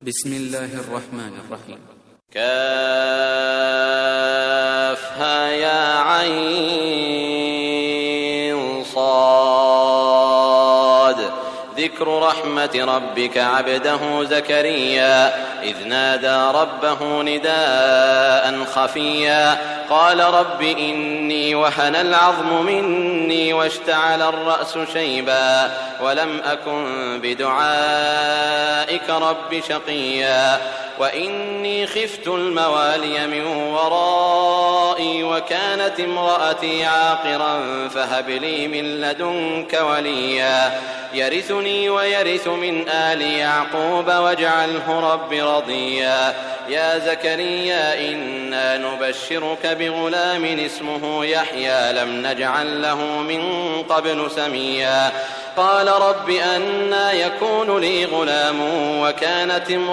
بسم الله الرحمن الرحيم. كافها يا عين صاد ذكر رحمة ربك عبده زكريا إذ نادى ربه نداء خفيا قال رب إني وهن العظم مني واشتعل الرأس شيبا ولم أكن بدعائك رب شقيا وإني خفت الموالي من ورائي وكانت امرأتي عاقرا فهب لي من لدنك وليا يرثني ويرث من آل يعقوب واجعله رب رضيا يا زكريا إنا نبشرك بغلام اسمه يحيى لم نجعل له من قبل سميا قال رب أنى يكون لي غلام وكانت امرأتي